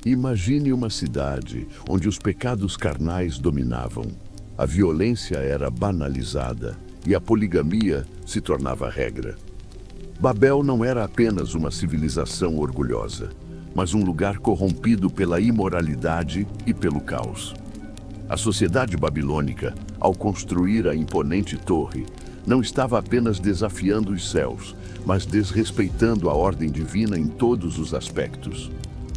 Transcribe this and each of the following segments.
Imagine uma cidade onde os pecados carnais dominavam, a violência era banalizada e a poligamia se tornava regra. Babel não era apenas uma civilização orgulhosa, mas um lugar corrompido pela imoralidade e pelo caos. A sociedade babilônica, ao construir a imponente torre, não estava apenas desafiando os céus, mas desrespeitando a ordem divina em todos os aspectos.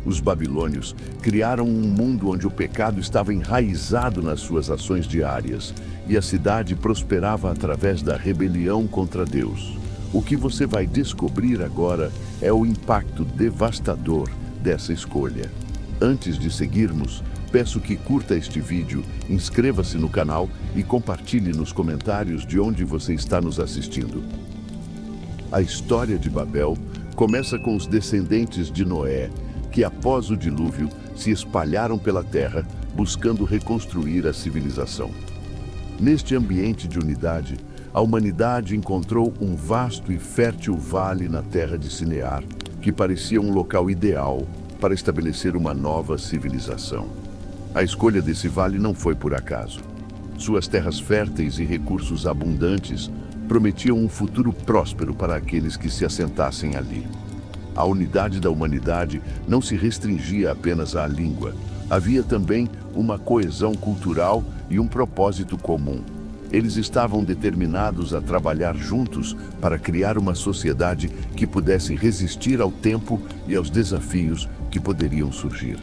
Os babilônios criaram um mundo onde o pecado estava enraizado nas suas ações diárias e a cidade prosperava através da rebelião contra Deus. O que você vai descobrir agora é o impacto devastador dessa escolha. Antes de seguirmos, peço que curta este vídeo, inscreva-se no canal e compartilhe nos comentários de onde você está nos assistindo. A história de Babel começa com os descendentes de Noé, que após o dilúvio se espalharam pela terra, buscando reconstruir a civilização. Neste ambiente de unidade, a humanidade encontrou um vasto e fértil vale na terra de Sinear, que parecia um local ideal para estabelecer uma nova civilização. A escolha desse vale não foi por acaso. Suas terras férteis e recursos abundantes prometiam um futuro próspero para aqueles que se assentassem ali. A unidade da humanidade não se restringia apenas à língua. Havia também uma coesão cultural e um propósito comum. Eles estavam determinados a trabalhar juntos para criar uma sociedade que pudesse resistir ao tempo e aos desafios que poderiam surgir.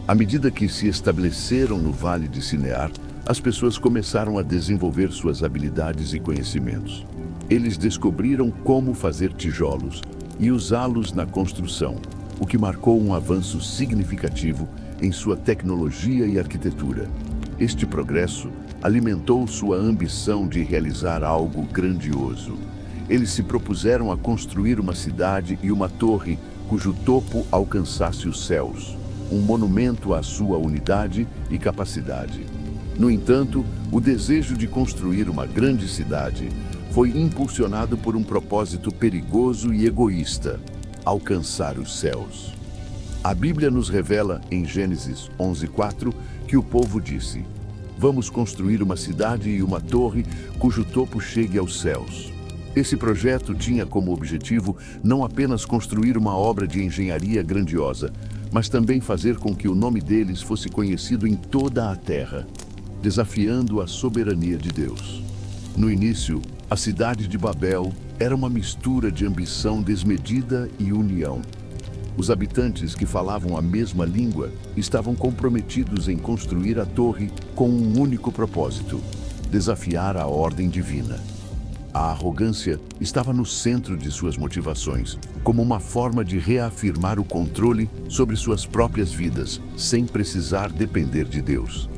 À medida que se estabeleceram no Vale de Sinear, as pessoas começaram a desenvolver suas habilidades e conhecimentos. Eles descobriram como fazer tijolos e usá-los na construção, o que marcou um avanço significativo em sua tecnologia e arquitetura. Este progresso alimentou sua ambição de realizar algo grandioso. Eles se propuseram a construir uma cidade e uma torre cujo topo alcançasse os céus, um monumento à sua unidade e capacidade. No entanto, o desejo de construir uma grande cidade foi impulsionado por um propósito perigoso e egoísta: alcançar os céus. A Bíblia nos revela, em Gênesis 11:4, que o povo disse: "Vamos construir uma cidade e uma torre cujo topo chegue aos céus." Esse projeto tinha como objetivo não apenas construir uma obra de engenharia grandiosa, mas também fazer com que o nome deles fosse conhecido em toda a terra, desafiando a soberania de Deus. No início, a cidade de Babel era uma mistura de ambição desmedida e união. Os habitantes que falavam a mesma língua estavam comprometidos em construir a torre com um único propósito: desafiar a ordem divina. A arrogância estava no centro de suas motivações, como uma forma de reafirmar o controle sobre suas próprias vidas, sem precisar depender de Deus.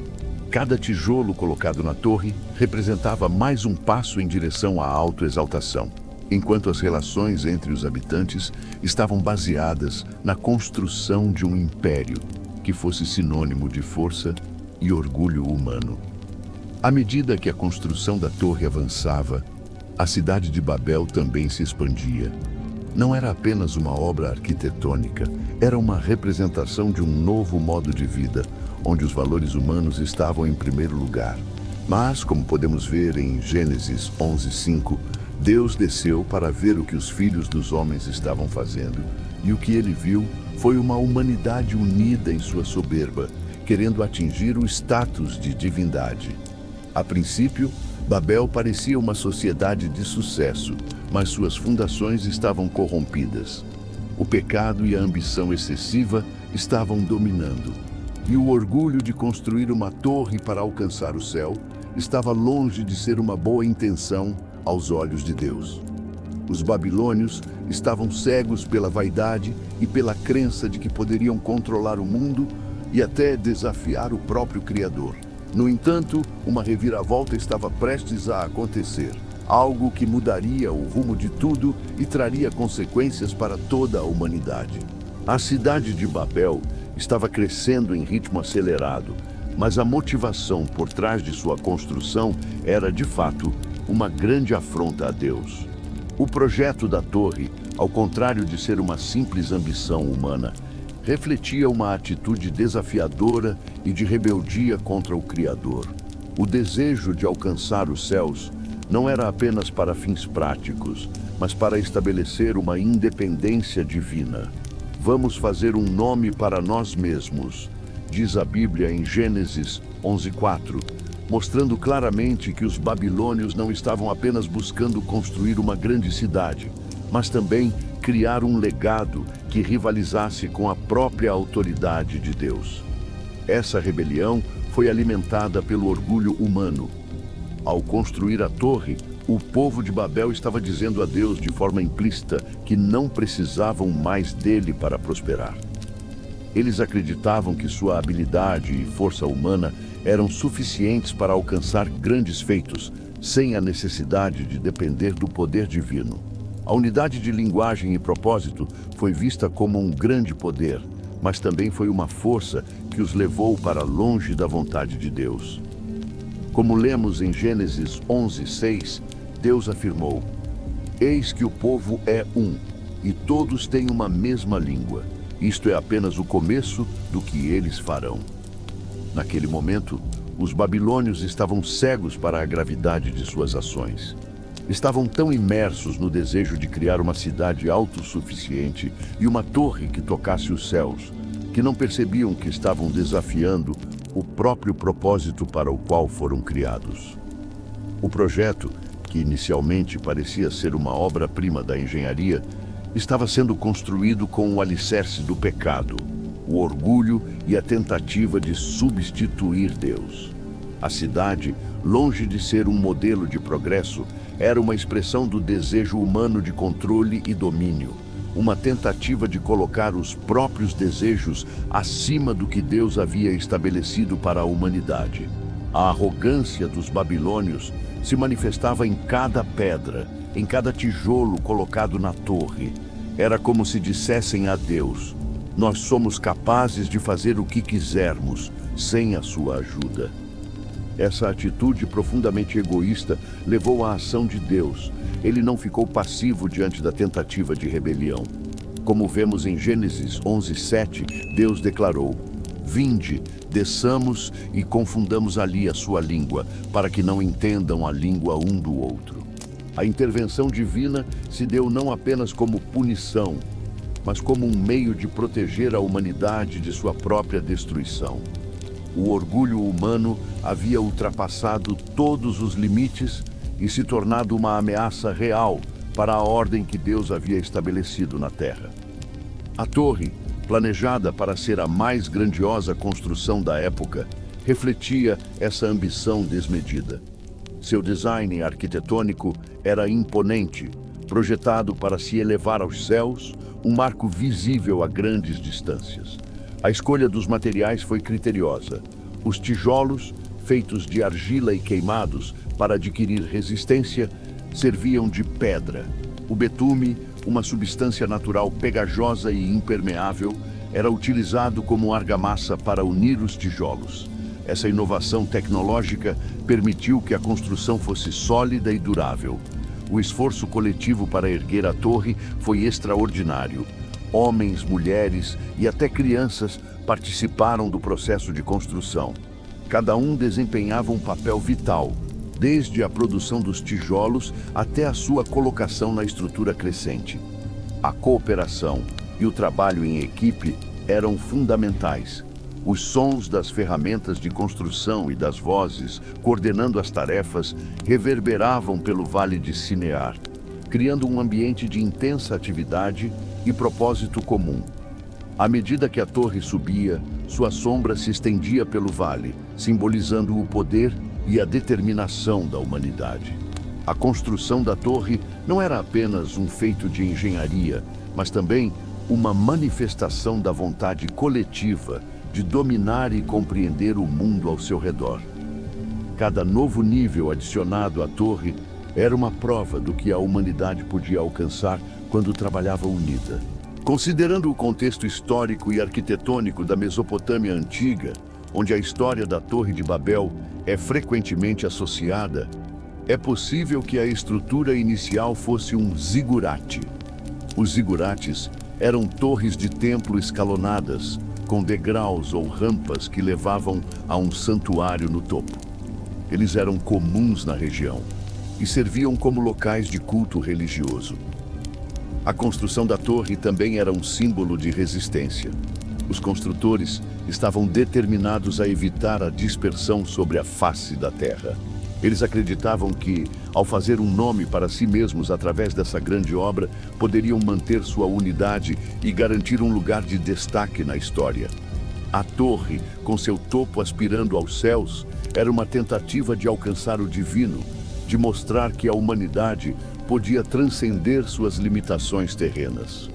Cada tijolo colocado na torre representava mais um passo em direção à autoexaltação, enquanto as relações entre os habitantes estavam baseadas na construção de um império que fosse sinônimo de força e orgulho humano. À medida que a construção da torre avançava, a cidade de Babel também se expandia. Não era apenas uma obra arquitetônica, era uma representação de um novo modo de vida, onde os valores humanos estavam em primeiro lugar. Mas, como podemos ver em Gênesis 11:5, Deus desceu para ver o que os filhos dos homens estavam fazendo, e o que ele viu foi uma humanidade unida em sua soberba, querendo atingir o status de divindade. A princípio, Babel parecia uma sociedade de sucesso, mas suas fundações estavam corrompidas. O pecado e a ambição excessiva estavam dominando, e o orgulho de construir uma torre para alcançar o céu estava longe de ser uma boa intenção aos olhos de Deus. Os babilônios estavam cegos pela vaidade e pela crença de que poderiam controlar o mundo e até desafiar o próprio Criador. No entanto, uma reviravolta estava prestes a acontecer, algo que mudaria o rumo de tudo e traria consequências para toda a humanidade. A cidade de Babel estava crescendo em ritmo acelerado, mas a motivação por trás de sua construção era, de fato, uma grande afronta a Deus. O projeto da torre, ao contrário de ser uma simples ambição humana, refletia uma atitude desafiadora e de rebeldia contra o Criador. O desejo de alcançar os céus não era apenas para fins práticos, mas para estabelecer uma independência divina. Vamos fazer um nome para nós mesmos, diz a Bíblia em Gênesis 11:4, mostrando claramente que os babilônios não estavam apenas buscando construir uma grande cidade, mas também criar um legado que rivalizasse com a própria autoridade de Deus. Essa rebelião foi alimentada pelo orgulho humano. Ao construir a torre, o povo de Babel estava dizendo a Deus de forma implícita que não precisavam mais dele para prosperar. Eles acreditavam que sua habilidade e força humana eram suficientes para alcançar grandes feitos, sem a necessidade de depender do poder divino. A unidade de linguagem e propósito foi vista como um grande poder, mas também foi uma força que os levou para longe da vontade de Deus. Como lemos em Gênesis 11:6, Deus afirmou: "Eis que o povo é um, e todos têm uma mesma língua. Isto é apenas o começo do que eles farão." Naquele momento, os babilônios estavam cegos para a gravidade de suas ações. Estavam tão imersos no desejo de criar uma cidade autossuficiente e uma torre que tocasse os céus, que não percebiam que estavam desafiando o próprio propósito para o qual foram criados. O projeto, que inicialmente parecia ser uma obra-prima da engenharia, estava sendo construído com o alicerce do pecado, o orgulho e a tentativa de substituir Deus. A cidade, longe de ser um modelo de progresso, era uma expressão do desejo humano de controle e domínio, uma tentativa de colocar os próprios desejos acima do que Deus havia estabelecido para a humanidade. A arrogância dos babilônios se manifestava em cada pedra, em cada tijolo colocado na torre. Era como se dissessem a Deus: "Nós somos capazes de fazer o que quisermos, sem a sua ajuda." Essa atitude profundamente egoísta levou à ação de Deus. Ele não ficou passivo diante da tentativa de rebelião. Como vemos em Gênesis 11:7, Deus declarou: "Vinde, desçamos e confundamos ali a sua língua, para que não entendam a língua um do outro." A intervenção divina se deu não apenas como punição, mas como um meio de proteger a humanidade de sua própria destruição. O orgulho humano havia ultrapassado todos os limites e se tornado uma ameaça real para a ordem que Deus havia estabelecido na Terra. A torre, planejada para ser a mais grandiosa construção da época, refletia essa ambição desmedida. Seu design arquitetônico era imponente, projetado para se elevar aos céus, um marco visível a grandes distâncias. A escolha dos materiais foi criteriosa. Os tijolos, feitos de argila e queimados para adquirir resistência, serviam de pedra. O betume, uma substância natural pegajosa e impermeável, era utilizado como argamassa para unir os tijolos. Essa inovação tecnológica permitiu que a construção fosse sólida e durável. O esforço coletivo para erguer a torre foi extraordinário. Homens, mulheres e até crianças participaram do processo de construção. Cada um desempenhava um papel vital, desde a produção dos tijolos até a sua colocação na estrutura crescente. A cooperação e o trabalho em equipe eram fundamentais. Os sons das ferramentas de construção e das vozes, coordenando as tarefas, reverberavam pelo Vale de Sinear, criando um ambiente de intensa atividade e propósito comum. À medida que a torre subia, sua sombra se estendia pelo vale, simbolizando o poder e a determinação da humanidade. A construção da torre não era apenas um feito de engenharia, mas também uma manifestação da vontade coletiva de dominar e compreender o mundo ao seu redor. Cada novo nível adicionado à torre era uma prova do que a humanidade podia alcançar quando trabalhava unida. Considerando o contexto histórico e arquitetônico da Mesopotâmia antiga, onde a história da Torre de Babel é frequentemente associada, é possível que a estrutura inicial fosse um zigurate. Os zigurates eram torres de templo escalonadas, com degraus ou rampas que levavam a um santuário no topo. Eles eram comuns na região e serviam como locais de culto religioso. A construção da torre também era um símbolo de resistência. Os construtores estavam determinados a evitar a dispersão sobre a face da terra. Eles acreditavam que, ao fazer um nome para si mesmos através dessa grande obra, poderiam manter sua unidade e garantir um lugar de destaque na história. A torre, com seu topo aspirando aos céus, era uma tentativa de alcançar o divino, de mostrar que a humanidade podia transcender suas limitações terrenas.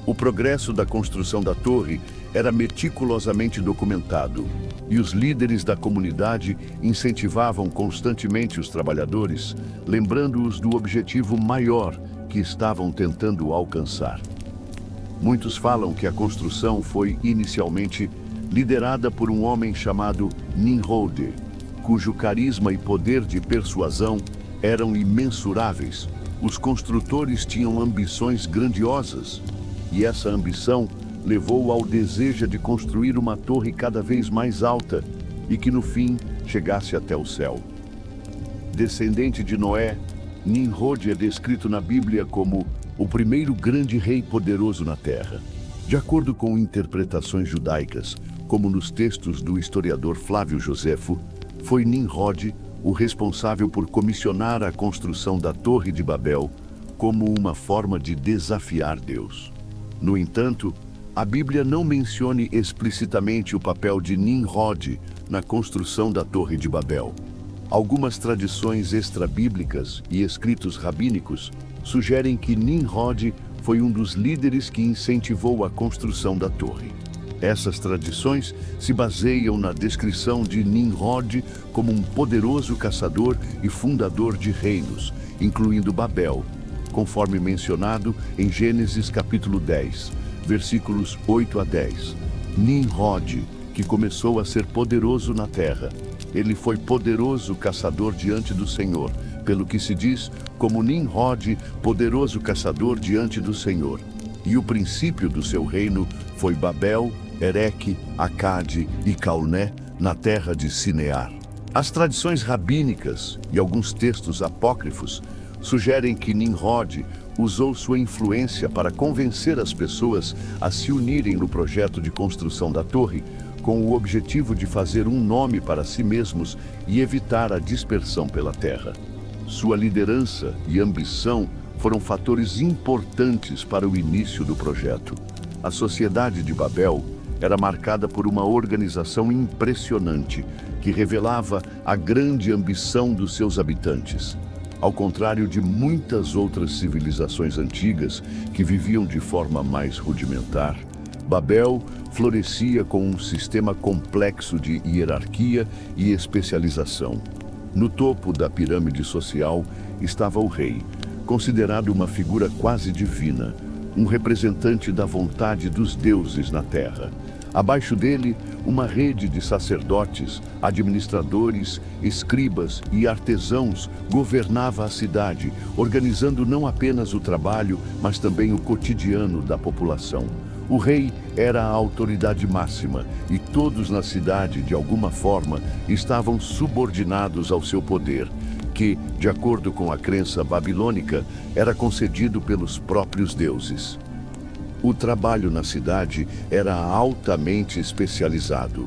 O progresso da construção da torre era meticulosamente documentado, e os líderes da comunidade incentivavam constantemente os trabalhadores, lembrando-os do objetivo maior que estavam tentando alcançar. Muitos falam que a construção foi inicialmente liderada por um homem chamado Nimrod, cujo carisma e poder de persuasão eram imensuráveis. Os construtores tinham ambições grandiosas, e essa ambição levou ao desejo de construir uma torre cada vez mais alta e que no fim chegasse até o céu. Descendente de Noé, Nimrod é descrito na Bíblia como o primeiro grande rei poderoso na terra. De acordo com interpretações judaicas, como nos textos do historiador Flávio Joséfo, foi Nimrod o responsável por comissionar a construção da Torre de Babel como uma forma de desafiar Deus. No entanto, a Bíblia não menciona explicitamente o papel de Nimrod na construção da Torre de Babel. Algumas tradições extrabíblicas e escritos rabínicos sugerem que Nimrod foi um dos líderes que incentivou a construção da torre. Essas tradições se baseiam na descrição de Nimrod como um poderoso caçador e fundador de reinos, incluindo Babel, conforme mencionado em Gênesis capítulo 10, versículos 8 a 10. Nimrod, que começou a ser poderoso na terra. Ele foi poderoso caçador diante do Senhor, pelo que se diz como Nimrod, poderoso caçador diante do Senhor. E o princípio do seu reino foi Babel, Ereque, Acade e Calné, na terra de Sinear. As tradições rabínicas e alguns textos apócrifos sugerem que Nimrod usou sua influência para convencer as pessoas a se unirem no projeto de construção da torre, com o objetivo de fazer um nome para si mesmos e evitar a dispersão pela terra. Sua liderança e ambição foram fatores importantes para o início do projeto. A sociedade de Babel era marcada por uma organização impressionante que revelava a grande ambição dos seus habitantes. Ao contrário de muitas outras civilizações antigas que viviam de forma mais rudimentar, Babel florescia com um sistema complexo de hierarquia e especialização. No topo da pirâmide social estava o rei, considerado uma figura quase divina, um representante da vontade dos deuses na terra. Abaixo dele, uma rede de sacerdotes, administradores, escribas e artesãos governava a cidade, organizando não apenas o trabalho, mas também o cotidiano da população. O rei era a autoridade máxima e todos na cidade, de alguma forma, estavam subordinados ao seu poder, que, de acordo com a crença babilônica, era concedido pelos próprios deuses. O trabalho na cidade era altamente especializado.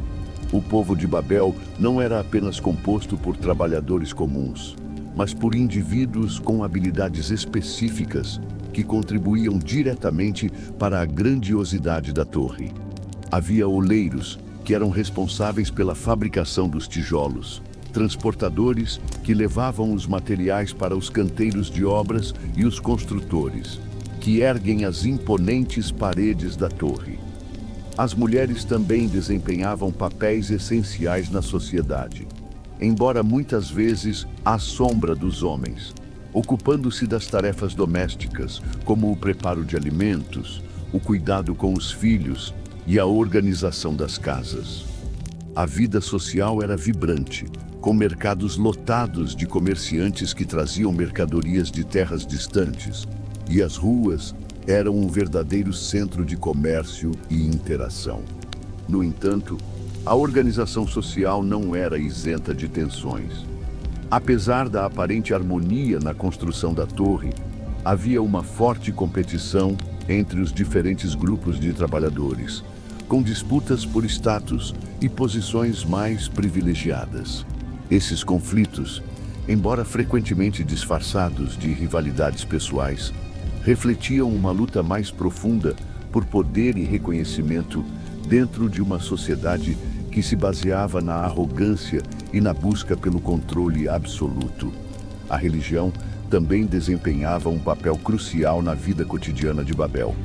O povo de Babel não era apenas composto por trabalhadores comuns, mas por indivíduos com habilidades específicas que contribuíam diretamente para a grandiosidade da torre. Havia oleiros, que eram responsáveis pela fabricação dos tijolos, transportadores, que levavam os materiais para os canteiros de obras, e os construtores, que erguem as imponentes paredes da torre. As mulheres também desempenhavam papéis essenciais na sociedade, embora muitas vezes à sombra dos homens, ocupando-se das tarefas domésticas, como o preparo de alimentos, o cuidado com os filhos e a organização das casas. A vida social era vibrante, com mercados lotados de comerciantes que traziam mercadorias de terras distantes, e as ruas eram um verdadeiro centro de comércio e interação. No entanto, a organização social não era isenta de tensões. Apesar da aparente harmonia na construção da torre, havia uma forte competição entre os diferentes grupos de trabalhadores, com disputas por status e posições mais privilegiadas. Esses conflitos, embora frequentemente disfarçados de rivalidades pessoais, refletiam uma luta mais profunda por poder e reconhecimento dentro de uma sociedade que se baseava na arrogância e na busca pelo controle absoluto. A religião também desempenhava um papel crucial na vida cotidiana de Babel.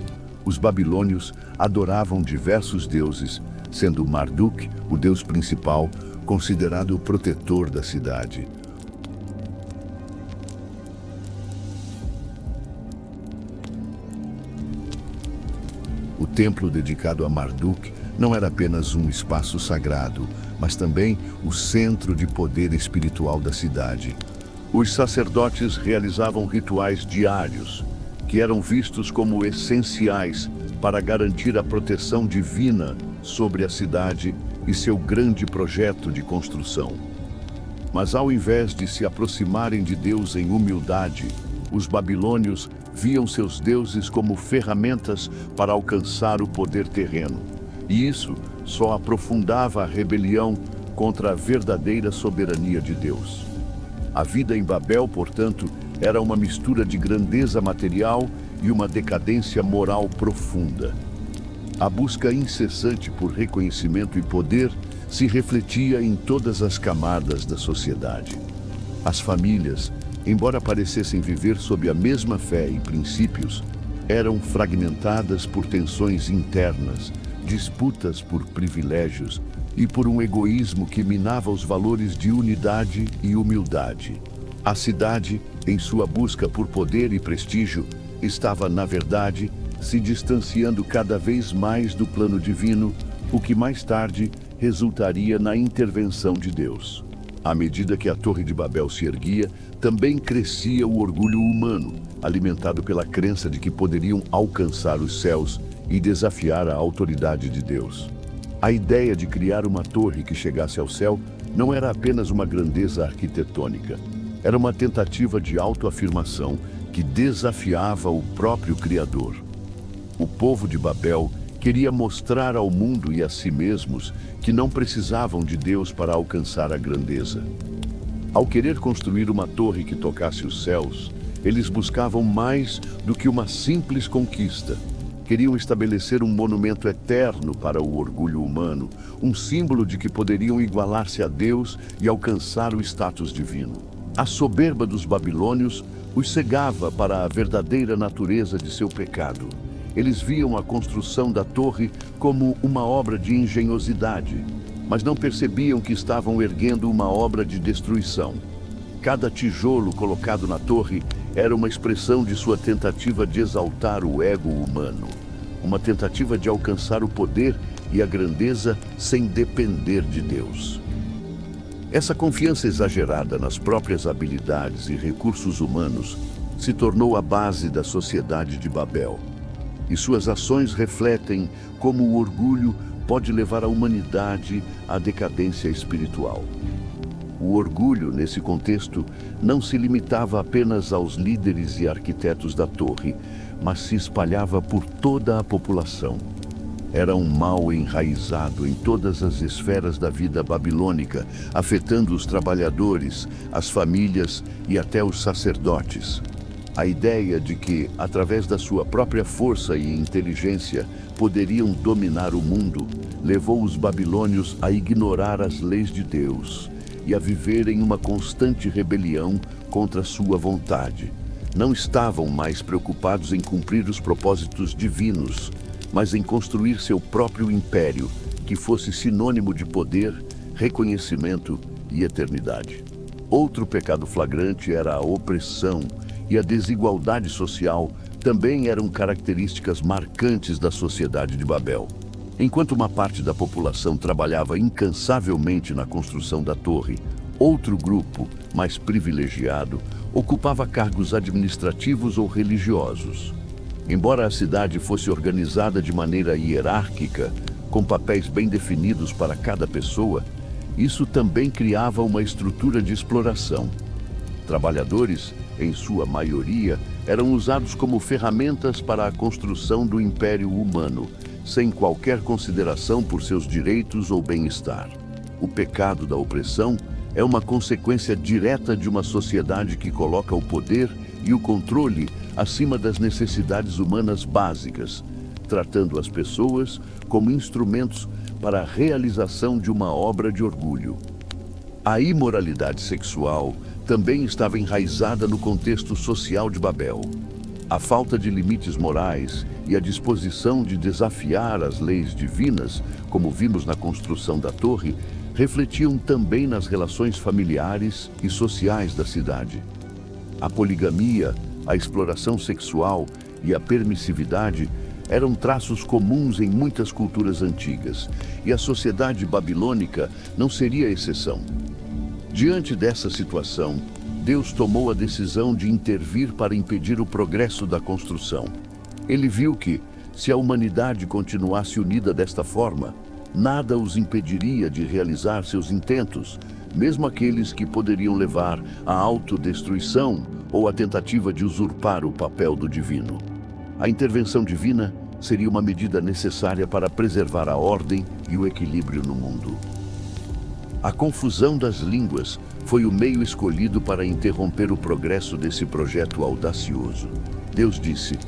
Os babilônios adoravam diversos deuses, sendo Marduk, o deus principal, considerado o protetor da cidade. O templo dedicado a Marduk não era apenas um espaço sagrado, mas também o centro de poder espiritual da cidade. Os sacerdotes realizavam rituais diários, que eram vistos como essenciais para garantir a proteção divina sobre a cidade e seu grande projeto de construção. Mas ao invés de se aproximarem de Deus em humildade, os babilônios viam seus deuses como ferramentas para alcançar o poder terreno. E isso só aprofundava a rebelião contra a verdadeira soberania de Deus. A vida em Babel, portanto, era uma mistura de grandeza material e uma decadência moral profunda. A busca incessante por reconhecimento e poder se refletia em todas as camadas da sociedade. As famílias, embora parecessem viver sob a mesma fé e princípios, eram fragmentadas por tensões internas, disputas por privilégios e por um egoísmo que minava os valores de unidade e humildade. A cidade, em sua busca por poder e prestígio, estava, na verdade, se distanciando cada vez mais do plano divino, o que mais tarde resultaria na intervenção de Deus. À medida que a Torre de Babel se erguia, também crescia o orgulho humano, alimentado pela crença de que poderiam alcançar os céus e desafiar a autoridade de Deus. A ideia de criar uma torre que chegasse ao céu não era apenas uma grandeza arquitetônica. Era uma tentativa de autoafirmação que desafiava o próprio Criador. O povo de Babel queria mostrar ao mundo e a si mesmos que não precisavam de Deus para alcançar a grandeza. Ao querer construir uma torre que tocasse os céus, eles buscavam mais do que uma simples conquista. Queriam estabelecer um monumento eterno para o orgulho humano, um símbolo de que poderiam igualar-se a Deus e alcançar o status divino. A soberba dos babilônios os cegava para a verdadeira natureza de seu pecado. Eles viam a construção da torre como uma obra de engenhosidade, mas não percebiam que estavam erguendo uma obra de destruição. Cada tijolo colocado na torre era uma expressão de sua tentativa de exaltar o ego humano, uma tentativa de alcançar o poder e a grandeza sem depender de Deus. Essa confiança exagerada nas próprias habilidades e recursos humanos se tornou a base da sociedade de Babel. E suas ações refletem como o orgulho pode levar a humanidade à decadência espiritual. O orgulho, nesse contexto, não se limitava apenas aos líderes e arquitetos da torre, mas se espalhava por toda a população. Era um mal enraizado em todas as esferas da vida babilônica, afetando os trabalhadores, as famílias e até os sacerdotes. A ideia de que, através da sua própria força e inteligência, poderiam dominar o mundo, levou os babilônios a ignorar as leis de Deus e a viver em uma constante rebelião contra sua vontade. Não estavam mais preocupados em cumprir os propósitos divinos, mas em construir seu próprio império, que fosse sinônimo de poder, reconhecimento e eternidade. Outro pecado flagrante era a opressão, e a desigualdade social também eram características marcantes da sociedade de Babel. Enquanto uma parte da população trabalhava incansavelmente na construção da torre, outro grupo, mais privilegiado, ocupava cargos administrativos ou religiosos. Embora a cidade fosse organizada de maneira hierárquica, com papéis bem definidos para cada pessoa, isso também criava uma estrutura de exploração. Trabalhadores, em sua maioria, eram usados como ferramentas para a construção do império humano, sem qualquer consideração por seus direitos ou bem-estar. O pecado da opressão é uma consequência direta de uma sociedade que coloca o poder e o controle acima das necessidades humanas básicas, tratando as pessoas como instrumentos para a realização de uma obra de orgulho. A imoralidade sexual também estava enraizada no contexto social de Babel. A falta de limites morais e a disposição de desafiar as leis divinas, como vimos na construção da torre, refletiam também nas relações familiares e sociais da cidade. A poligamia, a exploração sexual e a permissividade eram traços comuns em muitas culturas antigas, e a sociedade babilônica não seria exceção. Diante dessa situação, Deus tomou a decisão de intervir para impedir o progresso da construção. Ele viu que, se a humanidade continuasse unida desta forma, nada os impediria de realizar seus intentos, mesmo aqueles que poderiam levar à autodestruição ou à tentativa de usurpar o papel do divino. A intervenção divina seria uma medida necessária para preservar a ordem e o equilíbrio no mundo. A confusão das línguas foi o meio escolhido para interromper o progresso desse projeto audacioso. Deus disse: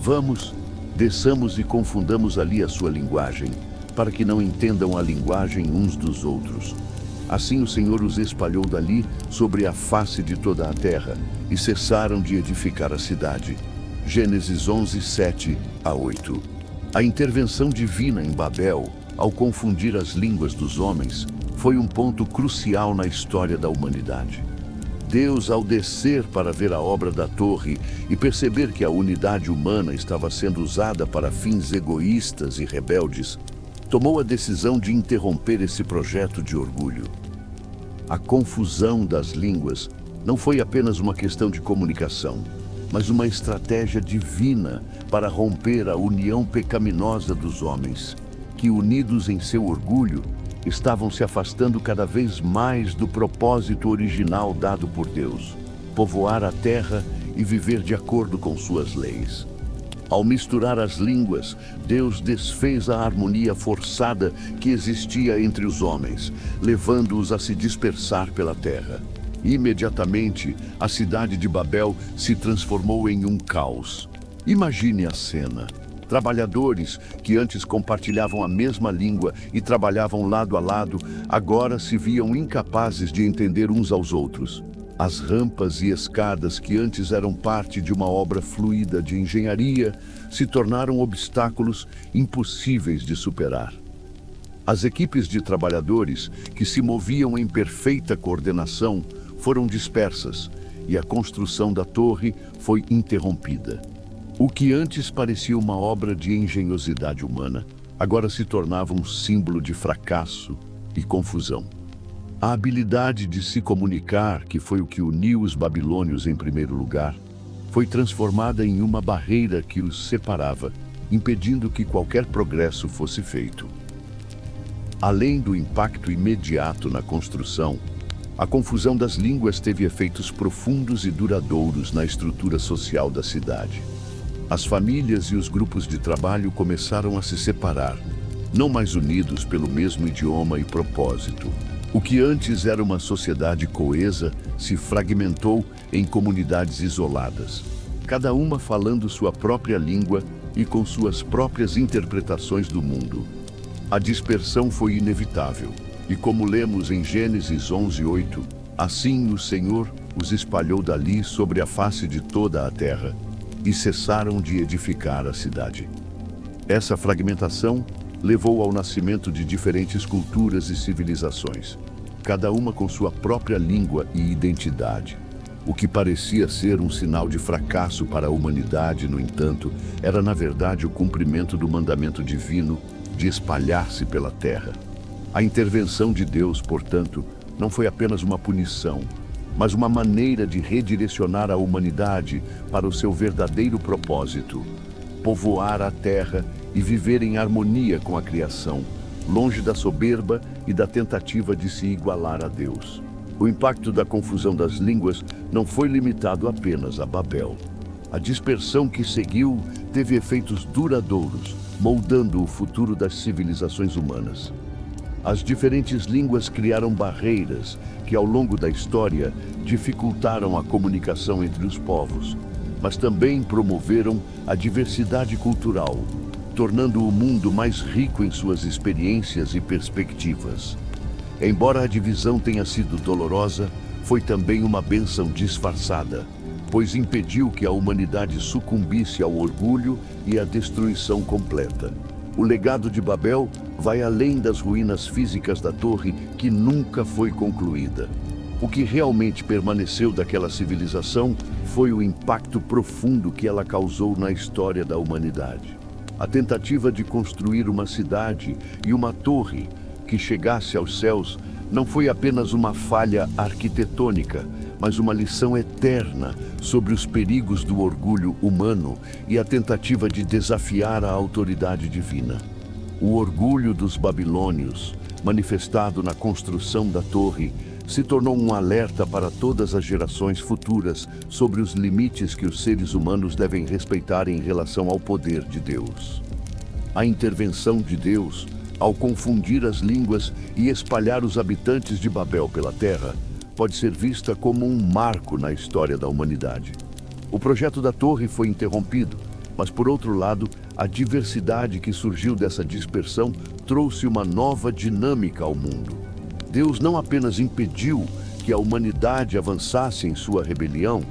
"Vamos, desçamos e confundamos ali a sua linguagem, para que não entendam a linguagem uns dos outros." Assim o Senhor os espalhou dali sobre a face de toda a terra, e cessaram de edificar a cidade. Gênesis 11, 7 a 8. A intervenção divina em Babel, ao confundir as línguas dos homens, foi um ponto crucial na história da humanidade. Deus, ao descer para ver a obra da torre e perceber que a unidade humana estava sendo usada para fins egoístas e rebeldes, tomou a decisão de interromper esse projeto de orgulho. A confusão das línguas não foi apenas uma questão de comunicação, mas uma estratégia divina para romper a união pecaminosa dos homens, que, unidos em seu orgulho, estavam se afastando cada vez mais do propósito original dado por Deus: povoar a terra e viver de acordo com suas leis. Ao misturar as línguas, Deus desfez a harmonia forçada que existia entre os homens, levando-os a se dispersar pela terra. Imediatamente, a cidade de Babel se transformou em um caos. Imagine a cena. Trabalhadores que antes compartilhavam a mesma língua e trabalhavam lado a lado, agora se viam incapazes de entender uns aos outros. As rampas e escadas que antes eram parte de uma obra fluida de engenharia se tornaram obstáculos impossíveis de superar. As equipes de trabalhadores que se moviam em perfeita coordenação foram dispersas e a construção da torre foi interrompida. O que antes parecia uma obra de engenhosidade humana, agora se tornava um símbolo de fracasso e confusão. A habilidade de se comunicar, que foi o que uniu os babilônios em primeiro lugar, foi transformada em uma barreira que os separava, impedindo que qualquer progresso fosse feito. Além do impacto imediato na construção, a confusão das línguas teve efeitos profundos e duradouros na estrutura social da cidade. As famílias e os grupos de trabalho começaram a se separar, não mais unidos pelo mesmo idioma e propósito. O que antes era uma sociedade coesa se fragmentou em comunidades isoladas, cada uma falando sua própria língua e com suas próprias interpretações do mundo. A dispersão foi inevitável, e como lemos em Gênesis 11:8, assim o Senhor os espalhou dali sobre a face de toda a terra, e cessaram de edificar a cidade. Essa fragmentação levou ao nascimento de diferentes culturas e civilizações, cada uma com sua própria língua e identidade. O que parecia ser um sinal de fracasso para a humanidade, no entanto, era na verdade o cumprimento do mandamento divino de espalhar-se pela terra. A intervenção de Deus, portanto, não foi apenas uma punição, mas uma maneira de redirecionar a humanidade para o seu verdadeiro propósito: povoar a terra e viver em harmonia com a criação, longe da soberba e da tentativa de se igualar a Deus. O impacto da confusão das línguas não foi limitado apenas a Babel. A dispersão que seguiu teve efeitos duradouros, moldando o futuro das civilizações humanas. As diferentes línguas criaram barreiras que, ao longo da história, dificultaram a comunicação entre os povos, mas também promoveram a diversidade cultural, tornando o mundo mais rico em suas experiências e perspectivas. Embora a divisão tenha sido dolorosa, foi também uma bênção disfarçada, pois impediu que a humanidade sucumbisse ao orgulho e à destruição completa. O legado de Babel vai além das ruínas físicas da torre, que nunca foi concluída. O que realmente permaneceu daquela civilização foi o impacto profundo que ela causou na história da humanidade. A tentativa de construir uma cidade e uma torre que chegasse aos céus não foi apenas uma falha arquitetônica, mas uma lição eterna sobre os perigos do orgulho humano e a tentativa de desafiar a autoridade divina. O orgulho dos babilônios, manifestado na construção da torre, se tornou um alerta para todas as gerações futuras sobre os limites que os seres humanos devem respeitar em relação ao poder de Deus. A intervenção de Deus, ao confundir as línguas e espalhar os habitantes de Babel pela terra, pode ser vista como um marco na história da humanidade. O projeto da torre foi interrompido, mas, por outro lado, a diversidade que surgiu dessa dispersão trouxe uma nova dinâmica ao mundo. Deus não apenas impediu que a humanidade avançasse em sua rebelião,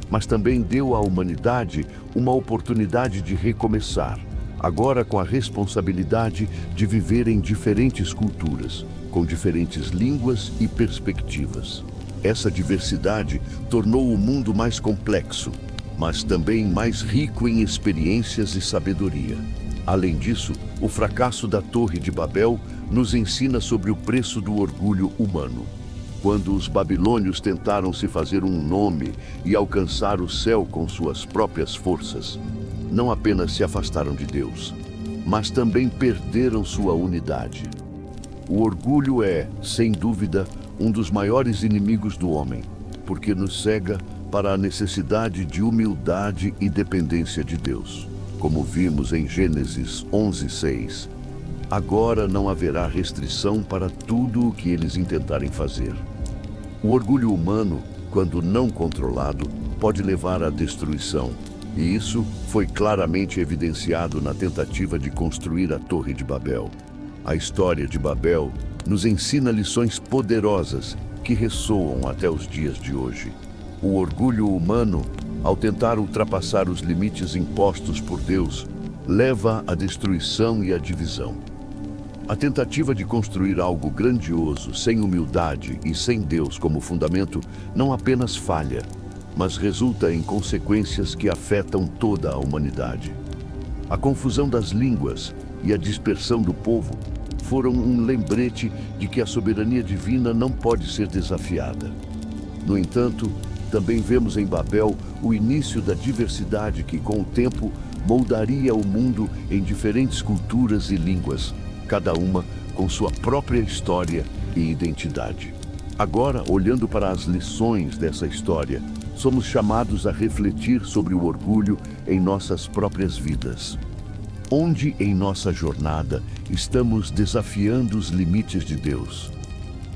mas também deu à humanidade uma oportunidade de recomeçar, agora com a responsabilidade de viver em diferentes culturas, com diferentes línguas e perspectivas. Essa diversidade tornou o mundo mais complexo, mas também mais rico em experiências e sabedoria. Além disso, o fracasso da Torre de Babel nos ensina sobre o preço do orgulho humano. Quando os babilônios tentaram se fazer um nome e alcançar o céu com suas próprias forças, não apenas se afastaram de Deus, mas também perderam sua unidade. O orgulho é, sem dúvida, um dos maiores inimigos do homem, porque nos cega para a necessidade de humildade e dependência de Deus. Como vimos em Gênesis 11:6, agora não haverá restrição para tudo o que eles intentarem fazer. O orgulho humano, quando não controlado, pode levar à destruição, e isso foi claramente evidenciado na tentativa de construir a Torre de Babel. A história de Babel nos ensina lições poderosas que ressoam até os dias de hoje. O orgulho humano, ao tentar ultrapassar os limites impostos por Deus, leva à destruição e à divisão. A tentativa de construir algo grandioso, sem humildade e sem Deus como fundamento, não apenas falha, mas resulta em consequências que afetam toda a humanidade. A confusão das línguas e a dispersão do povo foram um lembrete de que a soberania divina não pode ser desafiada. No entanto, também vemos em Babel o início da diversidade que, com o tempo, moldaria o mundo em diferentes culturas e línguas, cada uma com sua própria história e identidade. Agora, olhando para as lições dessa história, somos chamados a refletir sobre o orgulho em nossas próprias vidas. Onde em nossa jornada estamos desafiando os limites de Deus?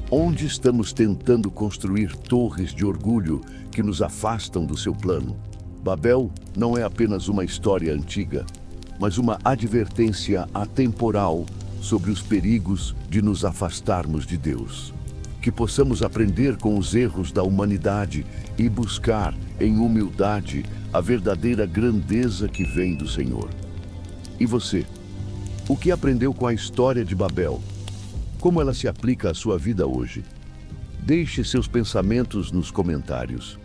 Onde estamos tentando construir torres de orgulho que nos afastam do seu plano? Babel não é apenas uma história antiga, mas uma advertência atemporal sobre os perigos de nos afastarmos de Deus. Que possamos aprender com os erros da humanidade e buscar, em humildade, a verdadeira grandeza que vem do Senhor. E você? O que aprendeu com a história de Babel? Como ela se aplica à sua vida hoje? Deixe seus pensamentos nos comentários.